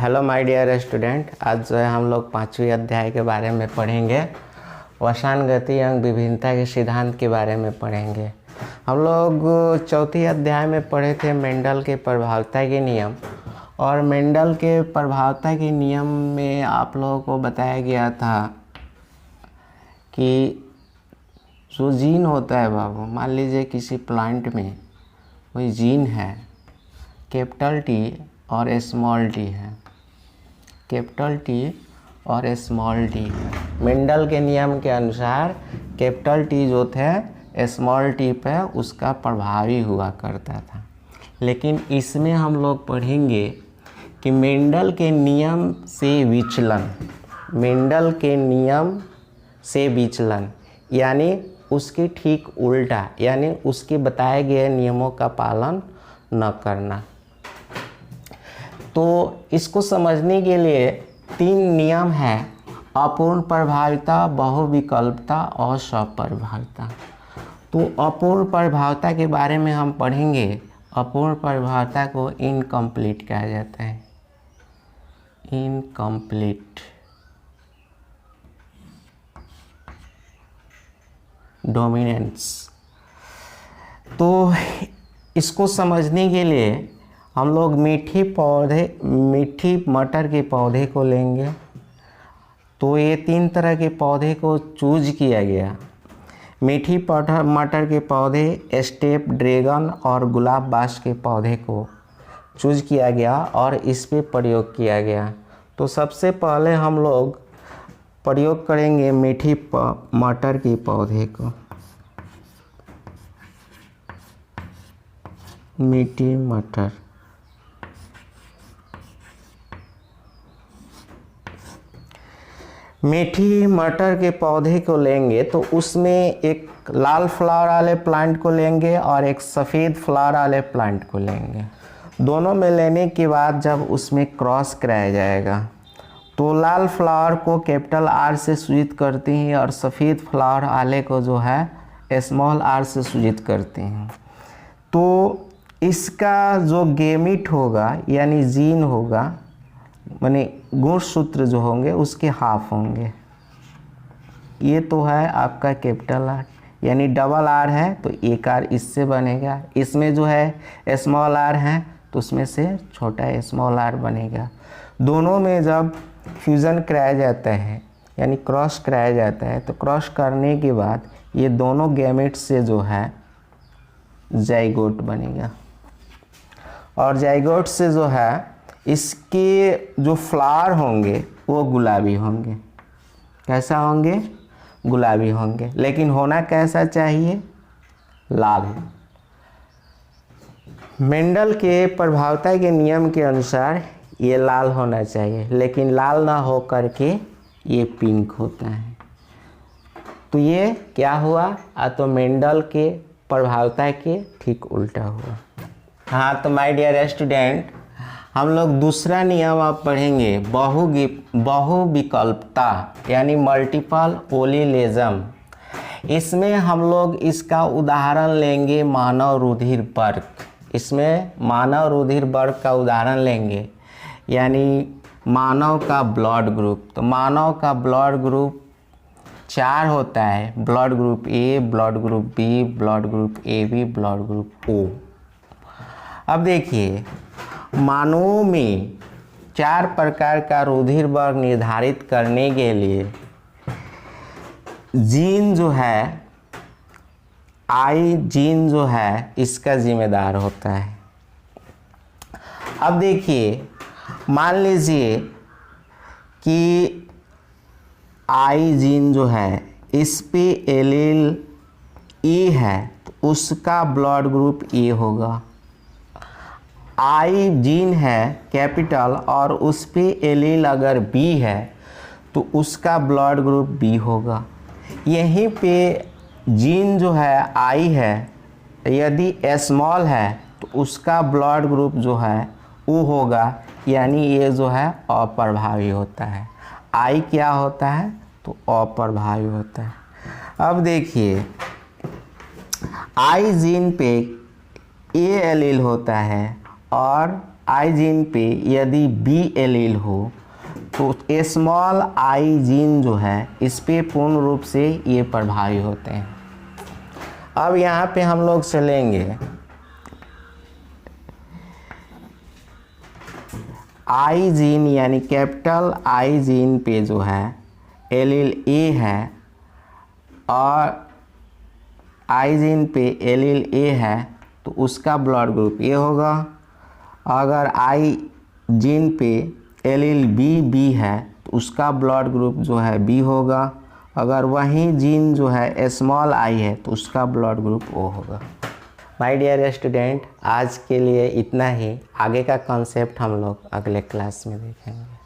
Hello my dear student. आज जो है हम लोग 5वीं अध्याय के बारे में पढ़ेंगे। वसान गति एवं विभिन्नता के सिद्धांत के बारे में पढ़ेंगे। हम लोग चौथी अध्याय में पढ़े थे मेंडल के प्रभावता के नियम, और मेंडल के प्रभावता के नियम में आप लोगों को बताया गया था कि जो जीन होता है बाबू, मान लीजिए किसी प्लांट में कोई जीन है, कैपिटल टी और स्मॉल टी है, कैपिटल टी और स्मॉल टी है। मेंडल के नियम के अनुसार कैपिटल टी जो थे स्मॉल टी पे उसका प्रभावी हुआ करता था। लेकिन इसमें हम लोग पढ़ेंगे कि मेंडल के नियम से विचलन, मेंडल के नियम से विचलन यानी उसके ठीक उल्टा, यानी उसके बताए गए नियमों का पालन न करना। तो इसको समझने के लिए 3 नियम है: अपूर्ण प्रभाविता, बहुविकल्पता और स्वप्रभाविता। तो अपूर्ण प्रभाविता के बारे में हम पढ़ेंगे। अपूर्ण प्रभाविता को इनकम्प्लीट कहा जाता है, इनकम्प्लीट डोमिनेंस। तो इसको समझने के लिए हम लोग मीठी मटर के पौधे को लेंगे। तो ये 3 तरह के पौधे को चूज किया गया। मीठी मटर के पौधे, स्टेप ड्रैगन और गुलाब बास के पौधे को चूज किया गया और इस पे प्रयोग किया गया। तो सबसे पहले हम लोग प्रयोग करेंगे मीठी मटर के पौधे को। मीठी मटर, मीठी मटर के पौधे को लेंगे तो उसमें एक लाल फ्लावर वाले प्लांट को लेंगे और एक सफ़ेद फ्लावर वाले प्लांट को लेंगे। दोनों में लेने के बाद जब उसमें क्रॉस कराया जाएगा तो लाल फ्लावर को कैपिटल आर से सूचित करती हैं और सफ़ेद फ्लावर वाले को जो है स्मॉल आर से सूचित करती हैं। तो इसका जो गेमिट होगा यानी जीन होगा, माने गुणसूत्र जो होंगे उसके हाफ होंगे। ये तो है आपका कैपिटल आर, यानी डबल आर है तो एक आर इससे बनेगा। इसमें जो है स्मॉल आर है तो उसमें से छोटा स्मॉल आर बनेगा। दोनों में जब फ्यूज़न कराया जाता है यानी क्रॉस कराया जाता है तो क्रॉस करने के बाद ये दोनों गैमेट से जो है जाइगोट बनेगा, और जाइगोट से जो है इसके जो फ्लावर होंगे वो गुलाबी होंगे। कैसा होंगे? गुलाबी होंगे। लेकिन होना कैसा चाहिए? लाल। मेंडल के प्रभावता के नियम के अनुसार ये लाल होना चाहिए, लेकिन लाल ना हो करके ये पिंक होता है। तो ये क्या हुआ? तो मेंडल के प्रभावता के ठीक उल्टा हुआ। हाँ, तो माय डियर स्टूडेंट, हम लोग दूसरा नियम अब पढ़ेंगे, बहुविकल्पता यानी मल्टीपल ओलिलेज्म। इसमें हम लोग इसका उदाहरण लेंगे मानव रुधिर वर्ग। इसमें मानव रुधिर वर्ग का उदाहरण लेंगे, यानी मानव का ब्लड ग्रुप। तो मानव का ब्लड ग्रुप 4 होता है: blood group A, blood group B, blood group A B, blood group O. अब देखिए, मानवों में 4 प्रकार का रुधिर वर्ग निर्धारित करने के लिए जीन जो है, आई जीन जो है इसका जिम्मेदार होता है। अब देखिए, मान लीजिए कि आई जीन जो है इस पे एलील ई है तो उसका ब्लड ग्रुप ए होगा। आई जीन है कैपिटल और उस पे एलील अगर बी है तो उसका ब्लड ग्रुप बी होगा। यहीं पे जीन जो है आई है, यदि स्मॉल है तो उसका ब्लड ग्रुप जो है वो होगा, यानी ये जो है अप्रभावी होता है। आई क्या होता है? तो अप्रभावी होता है। अब देखिए, आई जीन पे ए एलील होता है और आई जीन पे यदि बी एलील हो तो स्मॉल आई जीन जो है इस पे पूर्ण रूप से ये प्रभावी होते हैं। अब यहाँ पे हम लोग चलेंगे आई जीन यानी कैपिटल आई जीन पे जो है एलील ए है और आई जीन पे एलील ए है तो उसका ब्लड ग्रुप ए होगा। अगर आई जीन पे एलील बी है तो उसका ब्लड ग्रुप जो है बी होगा। अगर वही जीन जो है स्मॉल आई है तो उसका ब्लड ग्रुप ओ होगा। माय डियर स्टूडेंट, आज के लिए इतना ही। आगे का कॉन्सेप्ट हम लोग अगले क्लास में देखेंगे।